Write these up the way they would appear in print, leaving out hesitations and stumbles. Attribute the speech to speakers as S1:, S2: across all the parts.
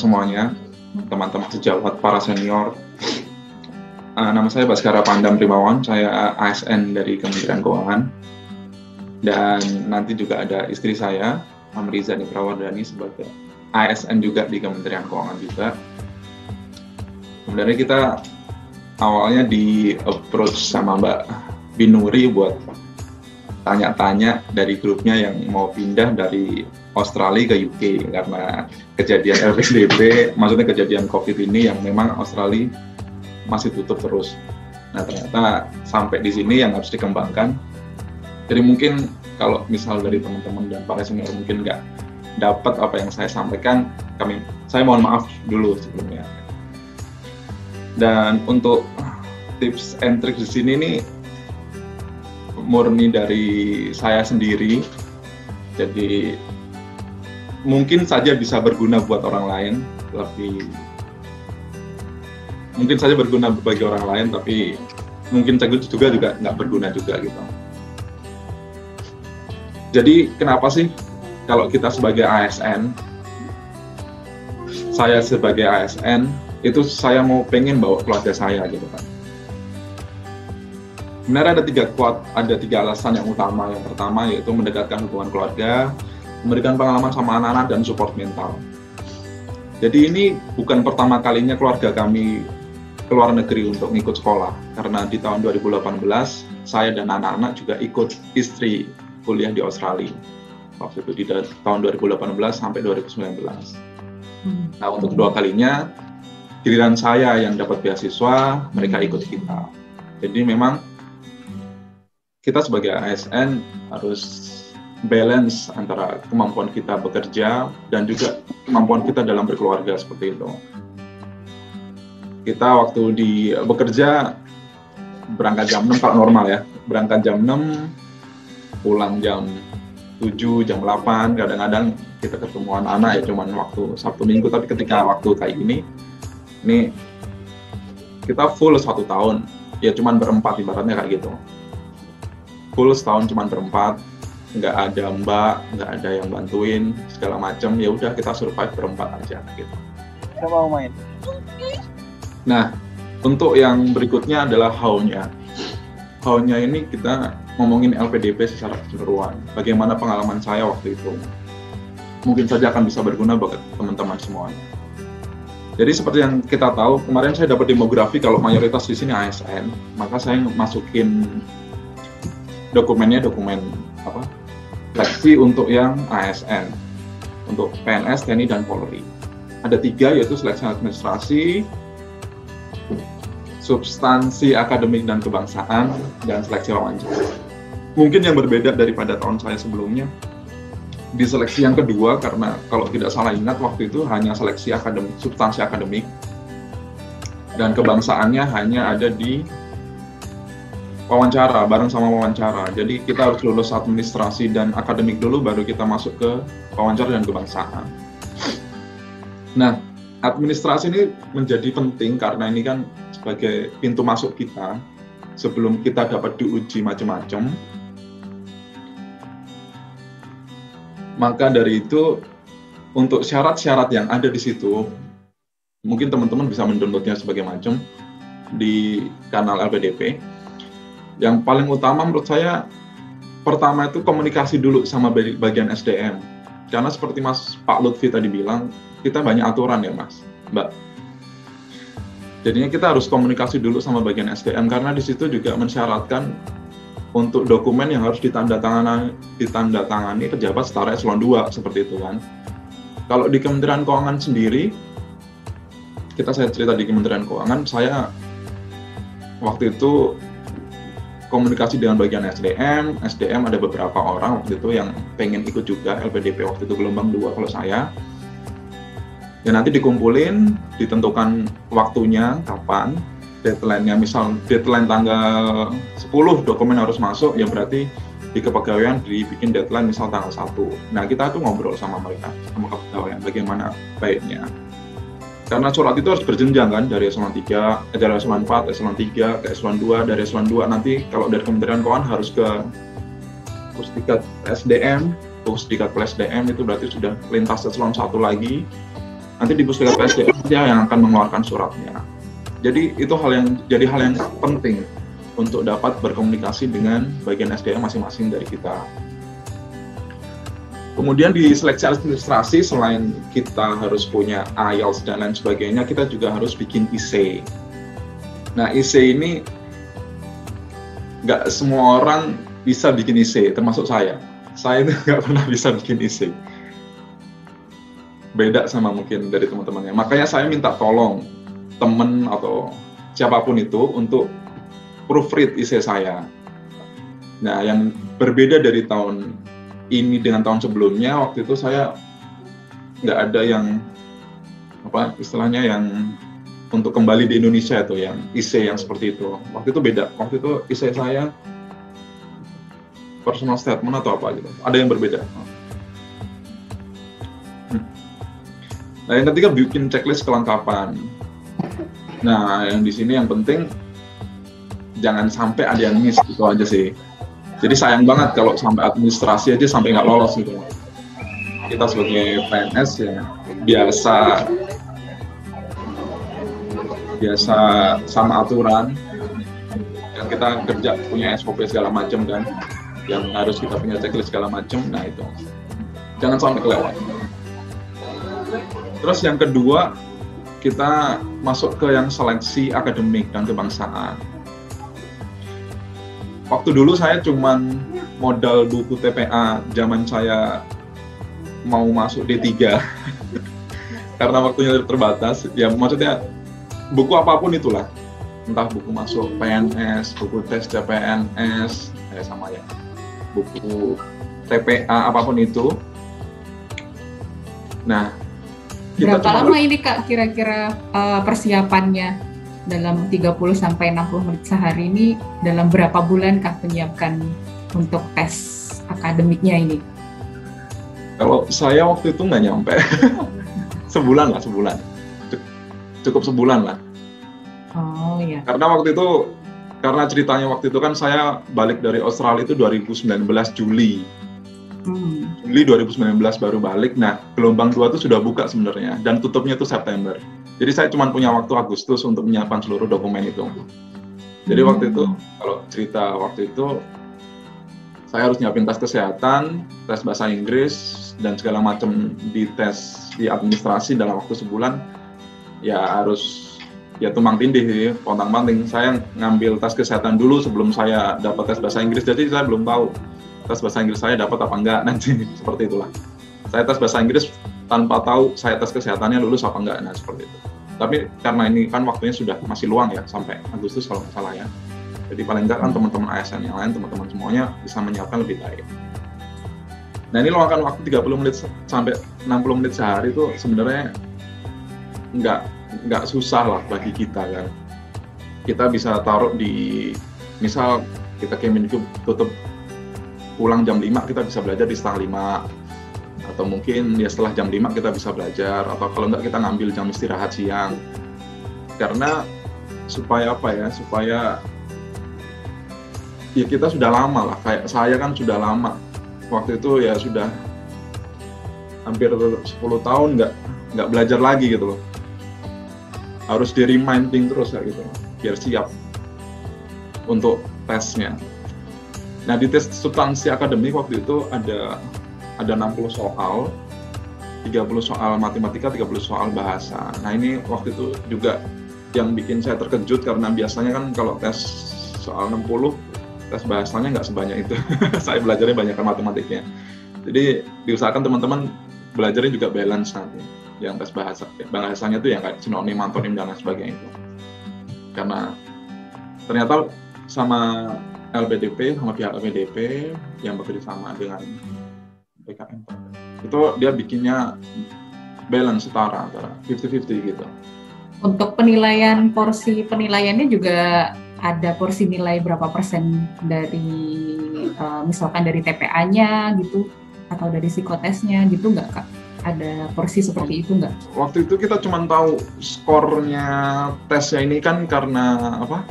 S1: semuanya, teman-teman sejawat, para senior. Nama saya Baskara Pandam Primawan, saya ASN dari Kementerian Keuangan. Dan nanti juga ada istri saya, Amriza Niprawardani, sebagai ASN juga di Kementerian Keuangan juga. Sebenarnya kita awalnya di approach sama Mbak Binuri buat tanya-tanya dari grupnya yang mau pindah dari Australia ke UK karena kejadian LPDP, maksudnya kejadian COVID ini yang memang Australia masih tutup terus. Nah ternyata sampai di sini yang harus dikembangkan. Jadi mungkin kalau misal dari teman-teman dan para senior mungkin nggak dapat apa yang saya sampaikan, saya mohon maaf dulu sebelumnya. Dan untuk tips and tricks di sini nih murni dari saya sendiri. Jadi mungkin saja bisa berguna buat orang lain, mungkin saja berguna bagi orang lain, tapi mungkin juga nggak berguna juga gitu. Jadi kenapa sih kalau kita sebagai ASN, saya sebagai ASN itu saya mau pengen bawa keluarga saya gitu kan. Sebenarnya ada tiga alasan yang utama. Yang pertama yaitu mendekatkan hubungan keluarga, memberikan pengalaman sama anak-anak, dan support mental. Jadi ini bukan pertama kalinya keluarga kami keluar negeri untuk ngikut sekolah, karena di tahun 2018 saya dan anak-anak juga ikut istri kuliah di Australia waktu itu di tahun 2018 sampai 2019. Nah untuk kedua kalinya giliran saya yang dapat beasiswa, mereka ikut kita. Jadi memang kita sebagai ASN harus balance antara kemampuan kita bekerja dan juga kemampuan kita dalam berkeluarga seperti itu. Kita waktu bekerja berangkat jam 6 kalau normal ya, berangkat jam 6, pulang jam 7, jam 8, kadang-kadang kita ketemu anak-anak ya cuman waktu Sabtu Minggu, tapi ketika waktu kayak ini kita full 1 tahun, ya cuman berempat ibaratnya kayak gitu. Full setahun cuman berempat, nggak ada mbak, nggak ada yang bantuin, segala macam, ya udah kita survive berempat aja gitu.
S2: Kita mau main.
S1: Nah, untuk yang berikutnya adalah how-nya. How-nya ini kita ngomongin LPDP secara keseluruhan. Bagaimana pengalaman saya waktu itu. Mungkin saja akan bisa berguna bagi teman-teman semuanya. Jadi seperti yang kita tahu, kemarin saya dapat demografi kalau mayoritas di sini ASN, maka saya masukin dokumen seleksi untuk yang ASN, untuk PNS, TNI, dan Polri. Ada 3, yaitu seleksi administrasi, substansi akademik dan kebangsaan, dan seleksi wawancara. Mungkin yang berbeda daripada tahun saya sebelumnya, di seleksi yang kedua, karena kalau tidak salah ingat waktu itu hanya seleksi akademik, substansi akademik, dan kebangsaannya hanya ada di wawancara, bareng sama wawancara. Jadi kita harus lulus administrasi dan akademik dulu, baru kita masuk ke wawancara dan kebangsaan. Nah, administrasi ini menjadi penting karena ini kan sebagai pintu masuk kita sebelum kita dapat diuji macam-macam. Maka dari itu, untuk syarat-syarat yang ada di situ, mungkin teman-teman bisa mendownloadnya sebagai macam di kanal LPDP. Yang paling utama menurut saya, pertama itu komunikasi dulu sama bagian SDM. Karena seperti Pak Lutfi tadi bilang, kita banyak aturan ya Mbak. Jadinya kita harus komunikasi dulu sama bagian SDM, karena di situ juga mensyaratkan untuk dokumen yang harus ditandatangani pejabat setara eselon 2, seperti itu kan. Kalau di Kementerian Keuangan sendiri, saya cerita di Kementerian Keuangan, saya waktu itu komunikasi dengan bagian SDM ada beberapa orang waktu itu yang pengen ikut juga LPDP waktu itu gelombang 2 kalau saya. Ya nanti dikumpulin, ditentukan waktunya kapan, deadline-nya, misal deadline tanggal 10 dokumen harus masuk, ya berarti di kepegawaian dibikin deadline misal tanggal 1. Nah kita tuh ngobrol sama mereka, sama kepegawaian bagaimana baiknya. Karena surat itu harus berjenjang kan, dari eselon 3, dari eselon 4, eselon 3, ke eselon 2, dari eselon 2 nanti kalau dari Kementerian Keuangan harus ke Pusdikat SDM, Pusdikat SDM itu berarti sudah lintas eselon 1 lagi, Nanti di Puspika PSDM dia yang akan mengeluarkan suratnya. Jadi itu hal yang penting untuk dapat berkomunikasi dengan bagian SDM masing-masing dari kita. Kemudian di seleksi administrasi, selain kita harus punya IELTS dan lain sebagainya, kita juga harus bikin IC. Nah, IC ini nggak semua orang bisa bikin IC, termasuk saya. Saya itu nggak pernah bisa bikin IC. Beda sama mungkin dari teman-temannya. Makanya saya minta tolong teman atau siapapun itu untuk proofread IC saya. Nah, yang berbeda dari tahun ini dengan tahun sebelumnya, waktu itu saya nggak ada yang istilahnya yang untuk kembali di Indonesia itu, yang IC yang seperti itu. Waktu itu beda. Waktu itu IC saya personal statement atau apa gitu. Ada yang berbeda. Nah, yang ketiga bikin checklist kelengkapan. Nah, yang di sini yang penting jangan sampai ada yang miss, itu aja sih. Jadi sayang banget kalau sampai administrasi aja sampai nggak lolos gitu. Kita sebagai PNS ya biasa sama aturan, yang kita kerja punya SOP segala macam kan, yang harus kita punya checklist segala macam. Nah itu jangan sampai kelewat. Terus yang kedua, kita masuk ke yang seleksi akademik dan kebangsaan. Waktu dulu saya cuman modal buku TPA zaman saya mau masuk D3 karena waktunya terbatas. Ya maksudnya buku apapun itulah, entah buku masuk PNS, buku tes CPNS, sama ya, buku TPA apapun itu. Nah,
S2: berapa lama ini Kak kira-kira persiapannya? Dalam 30-60 menit sehari ini, dalam berapa bulan Kak menyiapkan untuk tes akademiknya ini?
S1: Kalau saya waktu itu nggak nyampe. sebulan. Cukup sebulan lah.
S2: Oh iya.
S1: Karena ceritanya waktu itu kan saya balik dari Australia itu 2019 Juli. Juli 2019 baru balik. Nah, gelombang 2 itu sudah buka sebenarnya, dan tutupnya itu September. Jadi saya cuma punya waktu Agustus untuk menyiapkan seluruh dokumen itu. Jadi waktu itu, kalau cerita waktu itu, saya harus nyiapin tes kesehatan, tes bahasa Inggris, dan segala macam di tes di administrasi dalam waktu sebulan. Ya harus tumpang tindih, pontang-panting. Saya ngambil tes kesehatan dulu sebelum saya dapat tes bahasa Inggris. Jadi saya belum tahu tes bahasa Inggris saya dapat apa enggak nanti, seperti itulah. Saya tes bahasa Inggris tanpa tahu saya tes kesehatannya lulus apa enggak, nah seperti itu. Tapi karena ini kan waktunya sudah masih luang ya, sampai Agustus kalau nggak salah ya. Jadi paling enggak kan teman-teman ASN yang lain, teman-teman semuanya bisa menyiapkan lebih baik. Nah ini luangkan waktu 30 menit sampai 60 menit sehari itu sebenarnya nggak susah lah bagi kita kan. Kita bisa taruh di, misal kita Kemendikbud tutup pulang jam 5, kita bisa belajar di setengah 5. Atau mungkin ya setelah jam 5 kita bisa belajar, atau kalau enggak kita ngambil jam istirahat siang. Karena supaya ya kita sudah lama lah, kayak saya kan sudah lama. Waktu itu ya sudah hampir 10 tahun nggak belajar lagi gitu loh. Harus di reminding terus kayak gitu, biar siap untuk tesnya. Nah di tes substansi akademik waktu itu ada 60 soal, 30 soal matematika, 30 soal bahasa. Nah ini waktu itu juga yang bikin saya terkejut, karena biasanya kan kalau tes soal 60, tes bahasanya nggak sebanyak itu. Saya belajarnya banyak matematiknya. Jadi diusahakan teman-teman belajarnya juga balance nanti. Yang tes bahasanya itu yang kayak sinonim, antonim, dan lain sebagainya itu. Karena ternyata sama LPDP, sama pihak LPDP yang bekerja sama dengan PKM, itu dia bikinnya balance setara antara 50-50 gitu.
S2: Untuk penilaian, porsi penilaiannya juga ada porsi nilai berapa persen dari misalkan dari TPA-nya gitu, atau dari psikotesnya gitu nggak Kak? Ada porsi seperti itu nggak?
S1: Waktu itu kita cuma tahu skornya tesnya ini kan karena apa?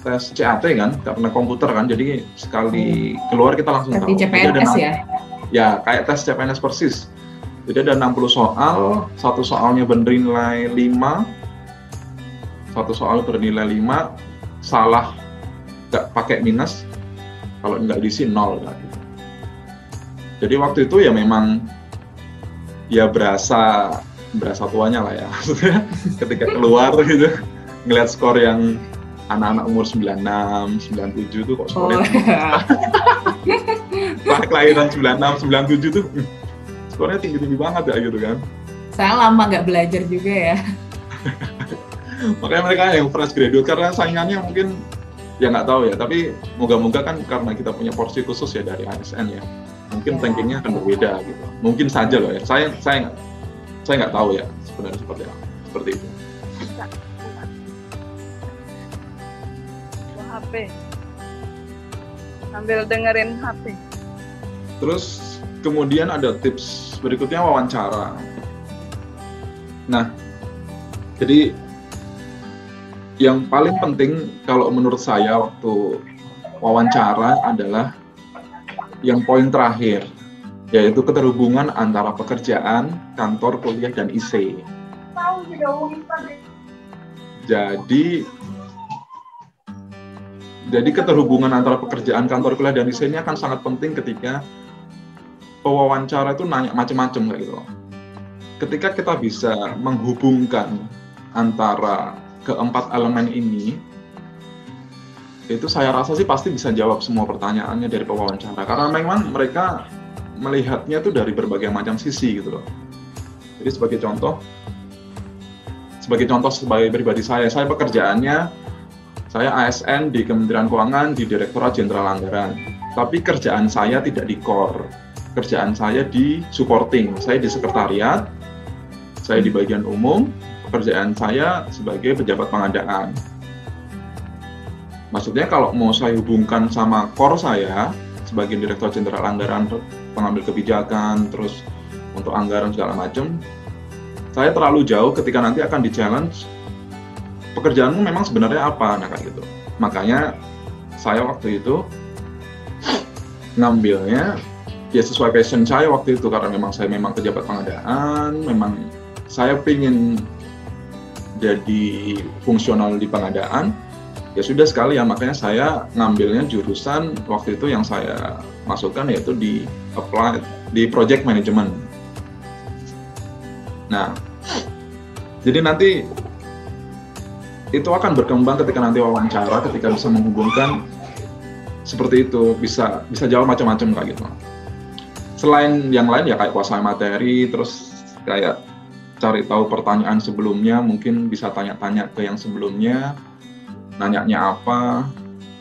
S1: Tes CAT kan, karena komputer kan, jadi sekali keluar kita langsung tahu.
S2: Seperti CPNS ya?
S1: Ya, kayak tes CPNS persis. Jadi ada 60 soal, satu soalnya bernilai 5, satu soal bernilai 5, salah nggak pakai minus, kalau nggak diisi 0. Gitu. Jadi waktu itu ya memang ya berasa tuanya lah ya, maksudnya ketika keluar gitu, ngelihat skor yang anak-anak umur 96, 97 tuh kok skornya kelahiran 96, 97 tuh skornya tinggi-tinggi banget ya gitu kan.
S2: Saya lama nggak belajar juga ya.
S1: Makanya mereka yang fresh graduate, karena saingannya mungkin ya nggak tahu ya, tapi moga-moga kan karena kita punya porsi khusus ya dari ASN ya, mungkin rankingnya akan berbeda gitu. Mungkin saja loh ya, saya nggak tahu ya sebenarnya seperti itu.
S3: HP sambil dengerin HP.
S1: Terus kemudian ada tips berikutnya, wawancara. Nah, jadi yang paling penting kalau menurut saya waktu wawancara adalah yang poin terakhir, yaitu keterhubungan antara pekerjaan, kantor, kuliah, dan IC. Jadi keterhubungan antara pekerjaan, kantor, kuliah, dan IC ini akan sangat penting ketika pewawancara itu nanya macam-macam kayak gitu. Ketika kita bisa menghubungkan antara keempat elemen ini, itu saya rasa sih pasti bisa jawab semua pertanyaannya dari pewawancara, karena memang mereka melihatnya itu dari berbagai macam sisi gitu loh. Jadi sebagai contoh sebagai pribadi saya pekerjaannya, saya ASN di Kementerian Keuangan di Direktorat Jenderal Anggaran, tapi kerjaan saya tidak di core, kerjaan saya di supporting, saya di sekretariat, saya di bagian umum, pekerjaan saya sebagai pejabat pengadaan. Maksudnya kalau mau saya hubungkan sama core saya sebagai Direktur Jenderal Anggaran, pengambil kebijakan, terus untuk anggaran segala macam, saya terlalu jauh ketika nanti akan di-challenge, pekerjaanmu memang sebenarnya apa, nah kayak gitu. Makanya saya waktu itu ngambilnya ya sesuai passion saya waktu itu, karena memang saya pejabat pengadaan, memang saya pengen jadi fungsional di pengadaan, ya sudah sekalian, makanya saya ngambilnya jurusan waktu itu yang saya masukkan yaitu di applied di project management. Nah, jadi nanti itu akan berkembang ketika nanti wawancara, ketika bisa menghubungkan seperti itu, bisa jawab macam-macam kayak gitu. Selain yang lain ya kayak kuasai materi, terus kayak cari tahu pertanyaan sebelumnya, mungkin bisa tanya-tanya ke yang sebelumnya, nanyanya apa,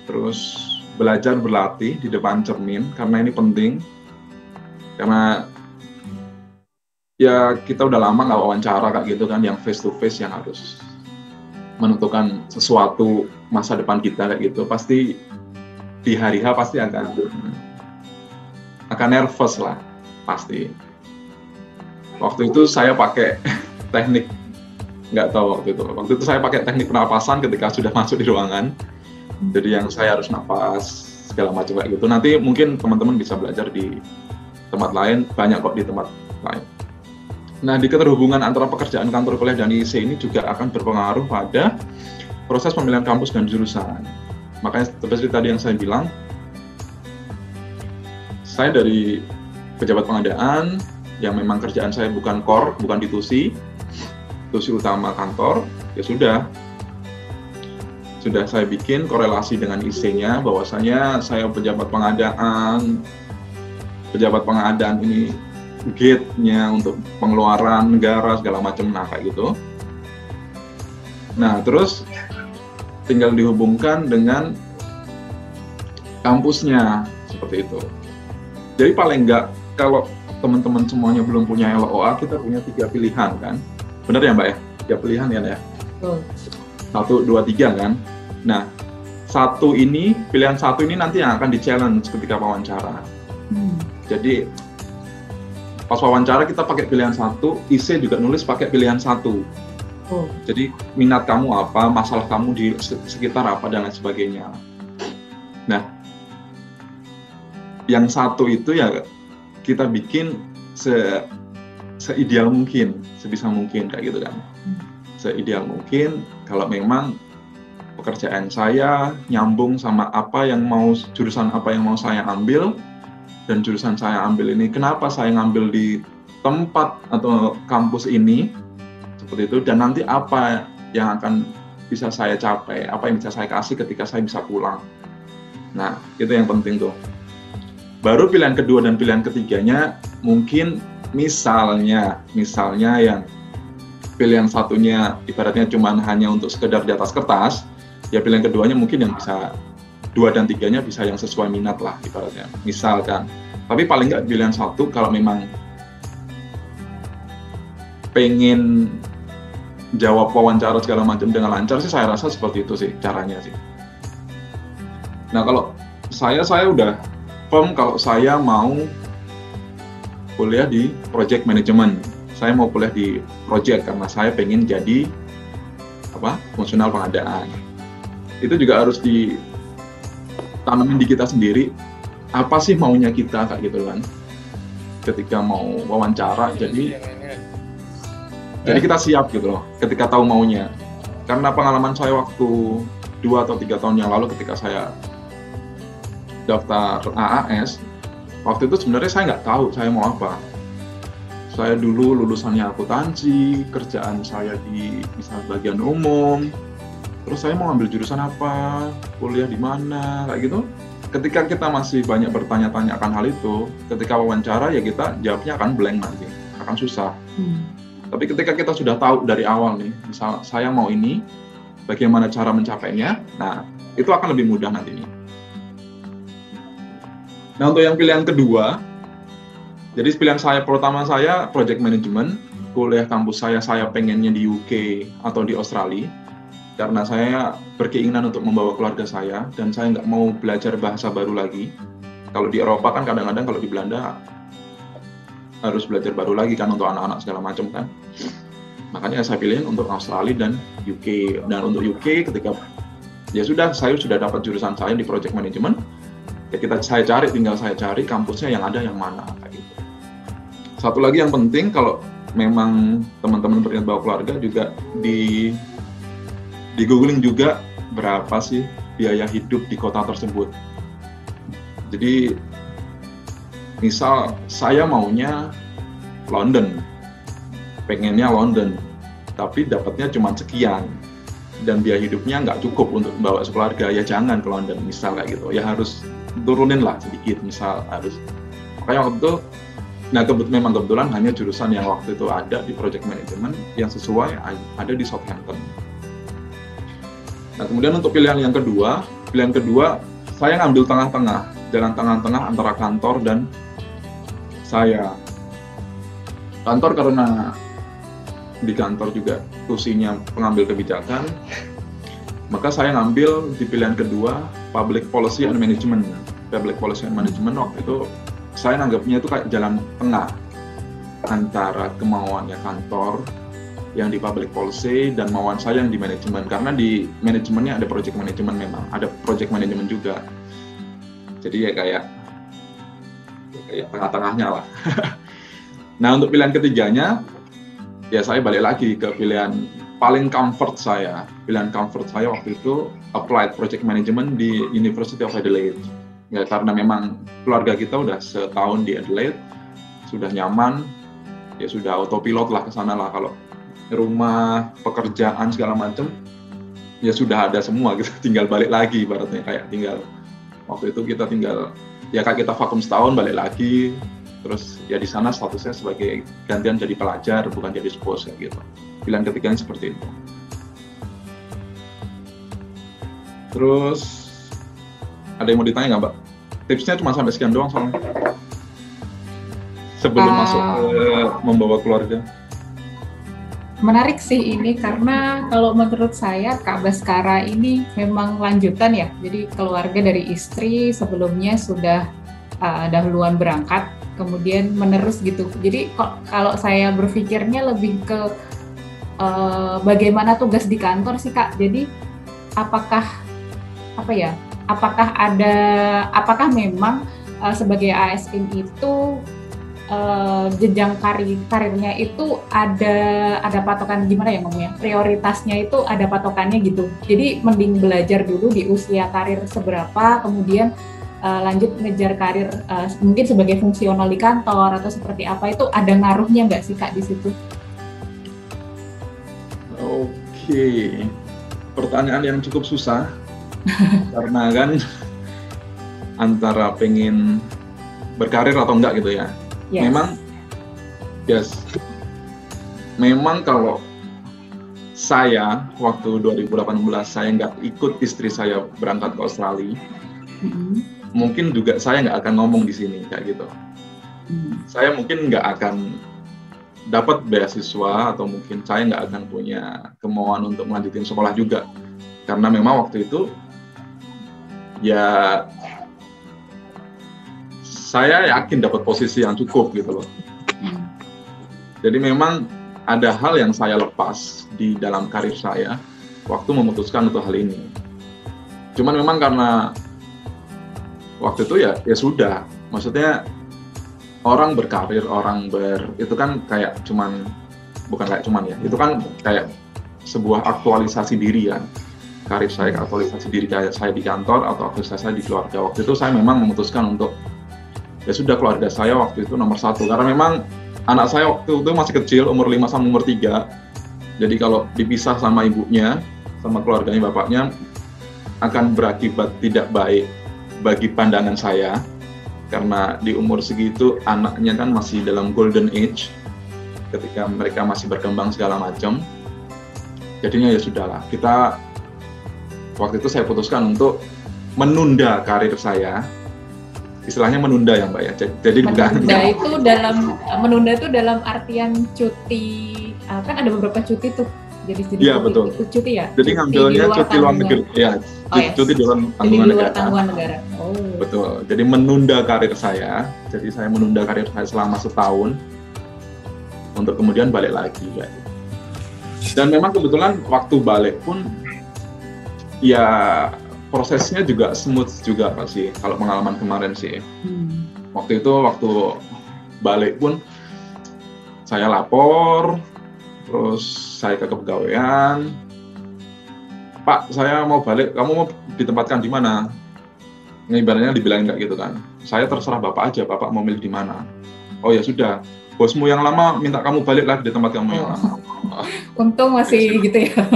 S1: terus belajar berlatih di depan cermin, karena ini penting, karena ya kita udah lama nggak wawancara kayak gitu kan, yang face to face yang harus menentukan sesuatu masa depan kita kayak gitu, pasti di hari H pasti akan nervous lah, pasti. Waktu itu saya pakai teknik, nggak tahu waktu itu saya pakai teknik pernapasan ketika sudah masuk di ruangan. Jadi yang saya harus napas segala macam kayak gitu. Nanti mungkin teman-teman bisa belajar di tempat lain, banyak kok di tempat lain. Nah, di keterhubungan antara pekerjaan, kantor, kuliah, dan IC ini juga akan berpengaruh pada proses pemilihan kampus dan jurusan. Makanya seperti tadi yang saya bilang, saya dari pejabat pengadaan, yang memang kerjaan saya bukan core, bukan di tusi utama kantor, ya sudah saya bikin korelasi dengan IC-nya, bahwasanya saya pejabat pengadaan ini gate-nya untuk pengeluaran negara segala macam, nah kayak gitu. Nah, terus tinggal dihubungkan dengan kampusnya, seperti itu. Jadi paling enggak, kalau teman-teman semuanya belum punya LOA, kita punya 3 pilihan kan? Benar ya Mbak ya? 3 pilihan ya?
S2: Betul.
S1: 1, 2, 3 kan? Nah, pilihan satu ini nanti yang akan di-challenge ketika wawancara. Jadi pas wawancara kita pakai pilihan 1, IC juga nulis pakai pilihan 1. Jadi minat kamu apa, masalah kamu di sekitar apa, dan lain sebagainya. Nah, yang 1 itu ya kita bikin seideal mungkin, sebisa mungkin kayak gitu kan. Seideal mungkin kalau memang pekerjaan saya nyambung sama jurusan apa yang mau saya ambil, dan jurusan saya ambil ini kenapa saya ngambil di tempat atau kampus ini seperti itu, dan nanti apa yang akan bisa saya capai, apa yang bisa saya kasih ketika saya bisa pulang. Nah, itu yang penting tuh. Baru pilihan kedua dan pilihan ketiganya mungkin misalnya yang pilihan satunya ibaratnya cuma hanya untuk sekedar di atas kertas, ya pilihan keduanya mungkin yang bisa 2 dan 3-nya bisa yang sesuai minat lah ibaratnya, misalkan. Tapi paling nggak pilihan 1 kalau memang pengen jawab wawancara segala macam dengan lancar sih, saya rasa seperti itu sih caranya sih. Nah kalau saya udah firm kalau saya mau kuliah di project management. Saya mau kuliah di project karena saya pengen jadi fungsional pengadaan. Itu juga harus ditanamin di kita sendiri, apa sih maunya kita kayak gitu kan. Ketika mau wawancara, jadi kita siap gitu loh, ketika tahu maunya. Karena pengalaman saya waktu 2 atau 3 tahun yang lalu ketika saya daftar AAS, waktu itu sebenarnya saya nggak tahu saya mau apa. Saya dulu lulusannya akuntansi, kerjaan saya di misalnya bagian umum, terus saya mau ambil jurusan apa, kuliah di mana, kayak gitu. Ketika kita masih banyak bertanya-tanya akan hal itu, ketika wawancara ya kita jawabnya akan blank nanti, akan susah. Tapi ketika kita sudah tahu dari awal nih, misal saya mau ini, bagaimana cara mencapainya, nah itu akan lebih mudah nantinya. Nah untuk yang pilihan kedua, jadi pilihan saya pertama saya project management, kuliah kampus saya pengennya di UK atau di Australia, karena saya berkeinginan untuk membawa keluarga saya, dan saya nggak mau belajar bahasa baru lagi. Kalau di Eropa kan kadang-kadang kalau di Belanda harus belajar baru lagi kan untuk anak-anak segala macam kan. Makanya saya pilihin untuk Australia dan UK. Dan untuk UK ketika ya saya sudah dapat jurusan saya di project management, ya tinggal saya cari kampusnya yang ada yang mana kayak gitu. Satu lagi yang penting kalau memang teman-teman berniat bawa keluarga juga di googling juga berapa sih biaya hidup di kota tersebut. Jadi misal saya maunya London, pengennya London, tapi dapatnya cuma sekian dan biaya hidupnya nggak cukup untuk bawa sekeluarga, ya jangan ke London misal kayak gitu. Ya harus turunin lah sedikit, misal harus. Makanya waktu itu, memang kebetulan hanya jurusan yang waktu itu ada di project management yang sesuai ada di Southampton. Nah kemudian untuk pilihan kedua saya ngambil tengah-tengah, jalan tengah-tengah antara kantor dan saya. Kantor karena di kantor juga kursinya pengambil kebijakan, maka saya ngambil di pilihan kedua Public Policy and Management. Public Policy and Management waktu itu saya nanggapnya itu kayak jalan tengah antara kemauannya kantor yang di public policy dan mauan saya yang di manajemen, karena di manajemennya ada project management, memang ada project management juga, jadi ya kayak tengah-tengahnya lah. Nah untuk pilihan ketiganya ya saya balik lagi ke pilihan paling comfort saya. Pilihan comfort saya waktu itu Applied Project Management di University of Adelaide. Ya karena memang keluarga kita udah setahun di Adelaide, sudah nyaman, ya sudah autopilot lah ke sana lah, kalau rumah, pekerjaan segala macam ya sudah ada semua gitu, tinggal balik lagi ibaratnya, kayak tinggal waktu itu kita tinggal ya kayak kita vakum setahun balik lagi, terus ya di sana statusnya sebagai gantian jadi pelajar bukan jadi spouse gitu. Pilihan ketiganya seperti itu. Terus ada yang mau ditanya nggak Mbak? Tipsnya cuma sampai sekian doang soalnya sebelum masuk ke membawa keluarga.
S2: Menarik sih ini, karena kalau menurut saya Kak Baskara ini memang lanjutan ya. Jadi keluarga dari istri sebelumnya sudah dahuluan berangkat, kemudian menerus gitu. Jadi kalau saya berpikirnya lebih ke bagaimana tugas di kantor sih Kak. Jadi apakah memang sebagai ASN itu jenjang karirnya itu ada patokan, gimana ya ngomongnya, prioritasnya itu ada patokannya gitu. Jadi mending belajar dulu di usia karir seberapa, kemudian lanjut ngejar karir mungkin sebagai fungsional di kantor atau seperti apa, itu ada ngaruhnya nggak sih Kak di situ?
S1: Oke, pertanyaan yang cukup susah karena kan antara pengen berkarir atau enggak gitu ya. Yes. Memang kalau saya waktu 2018 saya nggak ikut istri saya berangkat ke Australia, mungkin juga saya nggak akan ngomong di sini kayak gitu. Saya mungkin nggak akan dapat beasiswa atau mungkin saya nggak akan punya kemauan untuk melanjutin sekolah juga, karena memang waktu itu ya saya yakin dapat posisi yang cukup gitu loh. Jadi memang ada hal yang saya lepas di dalam karir saya waktu memutuskan untuk hal ini. Cuman memang karena waktu itu ya sudah, maksudnya orang berkarir, itu kan kayak itu kan kayak sebuah aktualisasi diri kan. Karir saya, aktualisasi diri saya di kantor atau aktualisasi saya di keluarga. Waktu itu saya memang memutuskan untuk ya sudah, keluarga saya waktu itu nomor satu, karena memang anak saya waktu itu masih kecil, umur 5 sampai umur 3. Jadi kalau dipisah sama ibunya, sama keluarganya, bapaknya, akan berakibat tidak baik bagi pandangan saya, karena di umur segitu anaknya kan masih dalam golden age, ketika mereka masih berkembang segala macam. Jadinya ya sudahlah, waktu itu saya putuskan untuk menunda karir saya. Istilahnya menunda ya Mbak ya. Jadi
S2: menunda itu dalam artian cuti, kan ada beberapa cuti tuh. Jadi
S1: ya, betul.
S2: Cuti ya.
S1: Jadi ngambilnya cuti luar negeri. Ya, cuti di luar tanggungan negara.
S2: Oh.
S1: Betul. Jadi menunda karir saya. Jadi saya menunda karir saya selama setahun untuk kemudian balik lagi. Ya. Dan memang kebetulan waktu balik pun ya prosesnya juga smooth juga sih, kalau pengalaman kemarin sih. Waktu balik pun saya lapor, terus saya ke kepegawaian, Pak, saya mau balik, kamu mau ditempatkan di mana? Ibaratnya dibilangin kayak gitu kan. Saya terserah Bapak aja, Bapak mau milih di mana. Oh ya sudah, bosmu yang lama minta kamu balik lagi di tempat kamu yang lama.
S2: Untung masih gitu ya.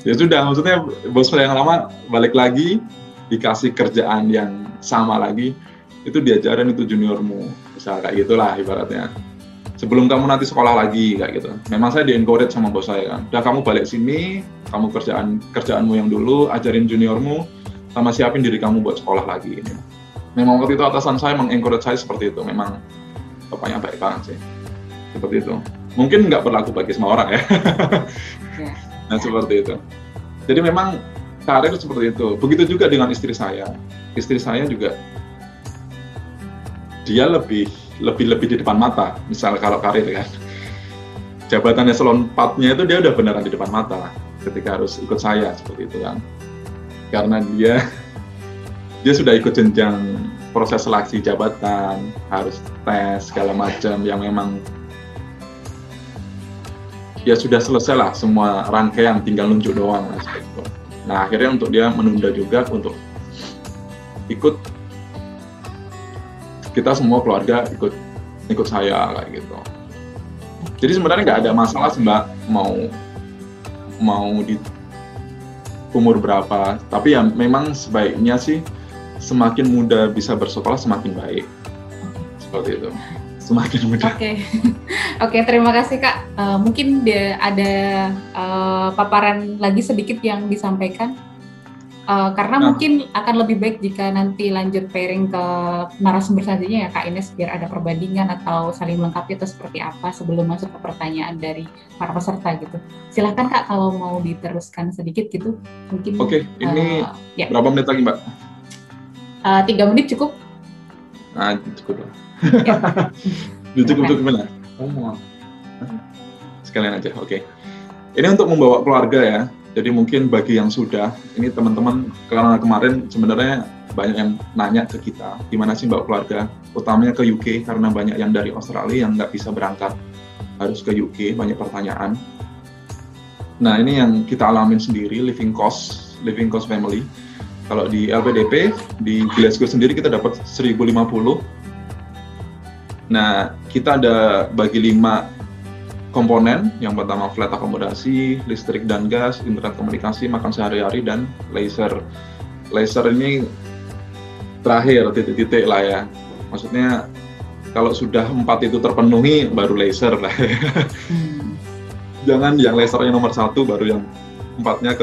S1: Ya sudah, maksudnya bos yang lama balik lagi, dikasih kerjaan yang sama lagi, itu diajarin itu juniormu, misalnya kayak gitulah ibaratnya. Sebelum kamu nanti sekolah lagi kayak gitu. Memang saya di-encourage sama bos saya kan. Udah, kamu balik sini, kamu kerjaanmu yang dulu, ajarin juniormu, sama siapin diri kamu buat sekolah lagi. Ini. Memang waktu itu atasan saya meng-encourage saya seperti itu. Memang bapaknya baik banget sih. Seperti itu. Mungkin nggak berlaku bagi semua orang ya. Nah seperti itu. Jadi memang karir seperti itu. Begitu juga dengan istri saya. Istri saya juga dia lebih di depan mata. Misal kalau karir kan, jabatan eselon 4-nya itu dia udah beneran di depan mata ketika harus ikut saya seperti itu kan. Karena dia sudah ikut jenjang proses seleksi jabatan, harus tes segala macam yang memang ya sudah selesai lah semua rangkaian, tinggal nunjuk doang lah seperti itu. Nah akhirnya untuk dia menunda juga untuk ikut, kita semua keluarga ikut saya kayak gitu. Jadi sebenarnya nggak ada masalah sih Mbak mau di umur berapa, tapi ya memang sebaiknya sih semakin muda bisa bersekolah semakin baik, seperti itu. Semakin mudah.
S2: Oke, terima kasih Kak. Mungkin ada paparan lagi sedikit yang disampaikan, karena mungkin akan lebih baik jika nanti lanjut pairing ke narasumber selanjutnya ya Kak Ines, biar ada perbandingan atau saling melengkapi atau seperti apa sebelum masuk ke pertanyaan dari para peserta gitu. Silahkan Kak kalau mau diteruskan sedikit gitu. Mungkin.
S1: Oke, ini berapa menit lagi Mbak?
S2: 3 menit cukup.
S1: Nah, cukup lah. Cukup benar. Sekalian aja, oke. Ini untuk membawa keluarga ya. Jadi mungkin bagi yang sudah, ini teman-teman, karena kemarin sebenarnya banyak yang nanya ke kita, gimana sih Mbak keluarga, utamanya ke UK, karena banyak yang dari Australia yang nggak bisa berangkat, harus ke UK, banyak pertanyaan. Nah ini yang kita alamin sendiri, living cost family. Kalau di LPDP, di Glasgow sendiri kita dapat 1.050. Nah, kita ada bagi 5 komponen. Yang pertama flat akomodasi, listrik dan gas, internet komunikasi, makan sehari-hari, dan leisure. Leisure ini terakhir, titik-titik lah ya. Maksudnya kalau sudah 4 itu terpenuhi, baru leisure lah. Jangan yang leisure-nya nomor 1, baru yang 4-nya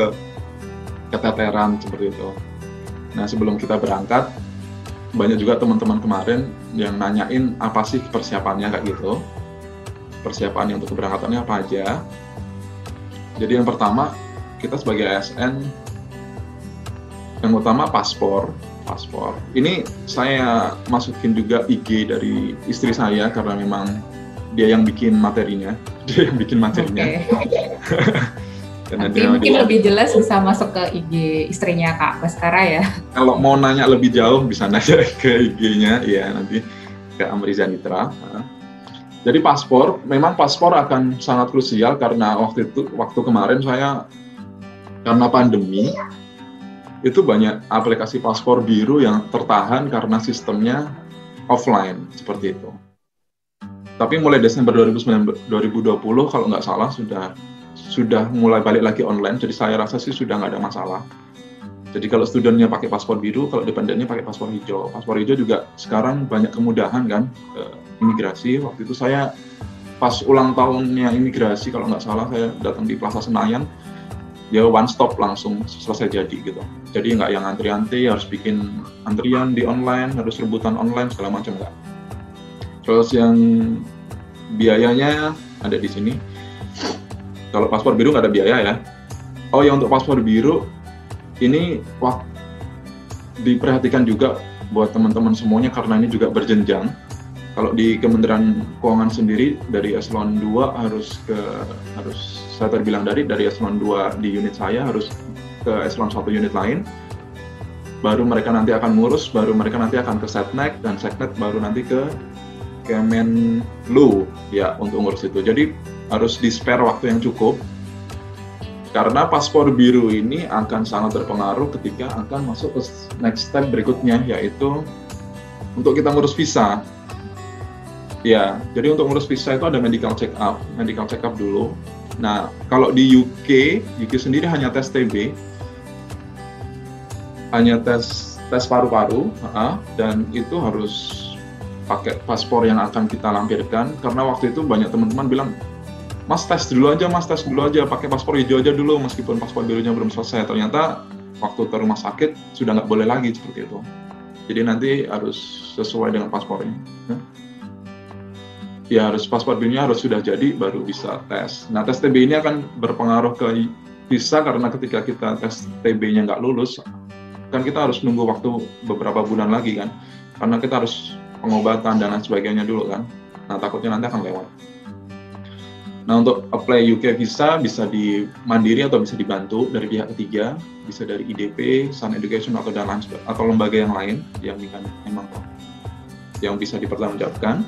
S1: keteteran, seperti itu. Nah, sebelum kita berangkat, banyak juga teman-teman kemarin yang nanyain apa sih persiapannya kayak gitu. Persiapan untuk keberangkatannya apa aja. Jadi yang pertama, kita sebagai ASN, yang utama paspor. Ini saya masukin juga IG dari istri saya karena memang dia yang bikin materinya. Okay. Karena
S2: nanti mungkin lebih jelas bisa masuk ke IG istrinya Kak Baskara ya.
S1: Kalau mau nanya lebih jauh bisa nanya ke IG-nya ya, nanti ke Amriza Nitra. Jadi memang paspor akan sangat krusial karena waktu kemarin saya, karena pandemi, itu banyak aplikasi paspor biru yang tertahan karena sistemnya offline, seperti itu. Tapi mulai Desember 2020 kalau nggak salah sudah mulai balik lagi online, jadi saya rasa sih sudah nggak ada masalah. Jadi kalau studentnya pakai paspor biru, kalau dependennya pakai paspor hijau. Paspor hijau juga sekarang banyak kemudahan kan, imigrasi. Waktu itu saya pas ulang tahunnya imigrasi, kalau nggak salah saya datang di Plaza Senayan, dia one stop langsung selesai jadi gitu. Jadi nggak yang antri-antri, harus bikin antrian di online, harus rebutan online, segala macam nggak. Terus yang biayanya ada di sini. Kalau paspor biru nggak ada biaya ya. Oh ya, untuk paspor biru, ini diperhatikan juga buat teman-teman semuanya karena ini juga berjenjang. Kalau di Kementerian Keuangan sendiri dari eselon 2 harus saya terbilang dari eselon 2 di unit saya harus ke eselon 1 unit lain. Baru mereka nanti akan ngurus, baru mereka nanti akan ke Setnek, dan Setnek baru nanti ke Kemenlu ya untuk ngurus itu. Jadi harus di-spare waktu yang cukup. Karena paspor biru ini akan sangat berpengaruh ketika akan masuk ke next step berikutnya, yaitu untuk kita ngurus visa. Ya, jadi untuk ngurus visa itu ada medical check up dulu. Nah, kalau di UK sendiri hanya tes TB, hanya tes paru-paru, dan itu harus pakai paspor yang akan kita lampirkan. Karena waktu itu banyak teman-teman bilang, Mas tes dulu aja, pakai paspor hijau aja dulu, meskipun paspor birunya belum selesai. Ternyata waktu ke rumah sakit sudah nggak boleh lagi seperti itu. Jadi nanti harus sesuai dengan paspornya. Ya harus paspor birunya harus sudah jadi baru bisa tes. Nah tes TB ini akan berpengaruh ke visa karena ketika kita tes TB-nya nggak lulus, kan kita harus nunggu waktu beberapa bulan lagi kan, karena kita harus pengobatan dan lain sebagainya dulu kan. Nah takutnya nanti akan lewat. Nah untuk apply UK visa bisa di mandiri atau bisa dibantu dari pihak ketiga, bisa dari IDP, Sun Education atau lembaga yang lain yang memang yang bisa dipertanggungjawabkan.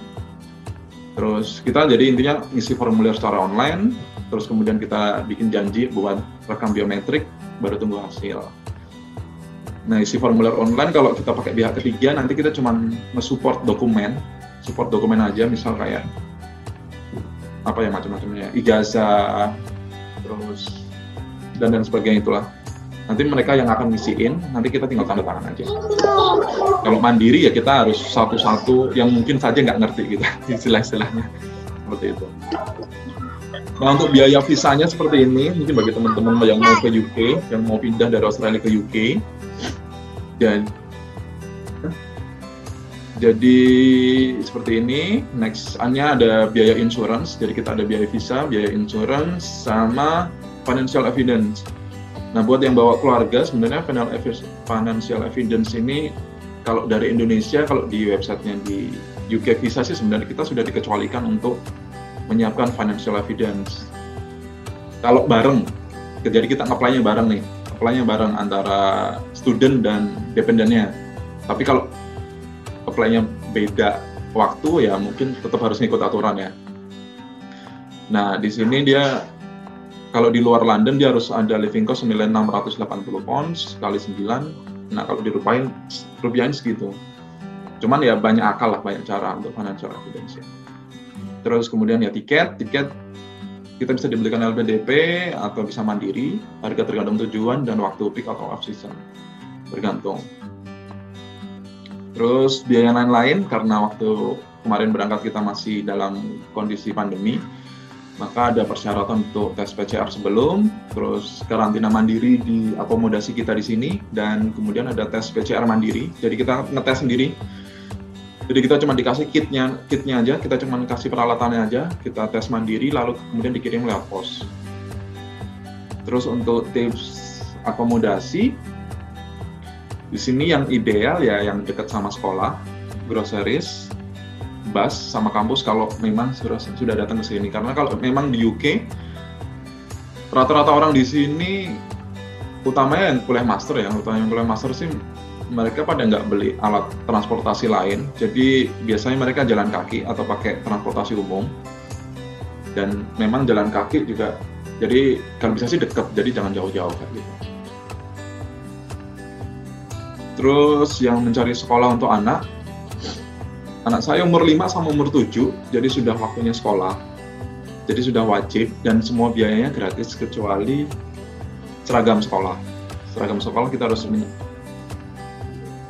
S1: Terus kita jadi intinya ngisi formulir secara online, terus kemudian kita bikin janji buat rekam biometrik, baru tunggu hasil. Nah isi formulir online kalau kita pakai pihak ketiga nanti kita cuma nge-support dokumen aja, misal kayak apa ya macam-macamnya, ijazah, terus dan sebagainya itulah. Nanti mereka yang akan ngisiin, nanti kita tinggal tanda tangan aja. Kalau mandiri ya kita harus satu-satu yang mungkin saja nggak ngerti gitu istilah-istilahnya seperti itu. Nah untuk biaya visanya seperti ini, mungkin bagi teman-teman yang mau ke UK, yang mau pindah dari Australia ke UK, jadi seperti ini. Next-nya ada biaya insurance, jadi kita ada biaya visa, biaya insurance, sama financial evidence. Nah buat yang bawa keluarga, sebenarnya financial evidence ini kalau dari Indonesia, kalau di websitenya di UK Visa sih sebenarnya kita sudah dikecualikan untuk menyiapkan financial evidence. Kalau bareng Jadi kita apply-nya bareng nih, apply-nya bareng antara student dan dependennya. Tapi kalau apply-nya beda waktu ya mungkin tetap harus ngikut aturan ya. Nah, di sini dia kalau di luar London dia harus ada living cost senilai 680 pounds kali 9. Nah, kalau rupiahin segitu. Cuman ya banyak akal lah, banyak cara untuk financial evidence ya. Terus kemudian ya tiket kita bisa dibelikan LPDP atau bisa mandiri, harga tergantung tujuan dan waktu peak atau off season, bergantung. Terus biaya lain-lain, karena waktu kemarin berangkat kita masih dalam kondisi pandemi, maka ada persyaratan untuk tes PCR sebelum, terus karantina mandiri di akomodasi kita di sini, dan kemudian ada tes PCR mandiri, jadi kita ngetes sendiri. Jadi kita cuma dikasih kitnya aja, kita cuma kasih peralatannya aja, kita tes mandiri, lalu kemudian dikirim lewat pos. Terus untuk tips akomodasi, di sini yang ideal ya yang dekat sama sekolah, groceries, bus sama kampus kalau memang sudah datang ke sini. Karena kalau memang di UK, rata-rata orang di sini, utamanya yang kuliah master sih, mereka pada nggak beli alat transportasi lain, jadi biasanya mereka jalan kaki atau pakai transportasi umum. Dan memang jalan kaki juga, jadi kalau bisa sih dekat, jadi jangan jauh-jauh kayak gitu. Terus yang mencari sekolah untuk anak saya umur 5 sama umur 7, jadi sudah waktunya sekolah, jadi sudah wajib dan semua biayanya gratis kecuali seragam sekolah. Seragam sekolah kita harus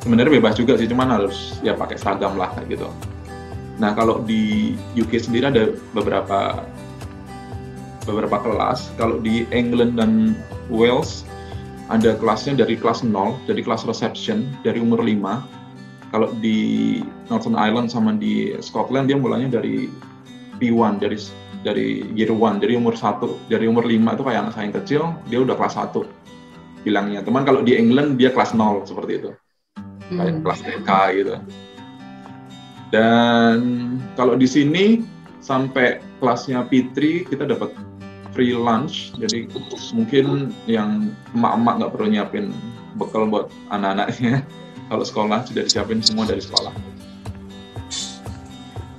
S1: sebenarnya bebas juga sih, cuman harus ya pakai seragam lah kayak gitu. Nah, kalau di UK sendiri ada beberapa kelas. Kalau di England dan Wales ada kelasnya dari kelas 0, jadi kelas reception dari umur 5. Kalau di Northern Ireland sama di Scotland dia mulainya dari P1, dari year 1, dari umur 1, dari umur 5 itu kayak anak saya yang kecil, dia udah kelas 1 bilangnya. Teman kalau di England dia kelas 0 seperti itu. Kayak kelas TK gitu. Dan kalau di sini sampai kelasnya P3 kita dapat free lunch, jadi mungkin yang emak-emak nggak perlu nyiapin bekal buat anak-anaknya. Kalau sekolah sudah disiapin semua dari sekolah.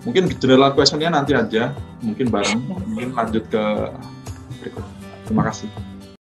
S1: Mungkin general question-nya nanti aja, mungkin bareng, mungkin lanjut ke berikut. Terima kasih.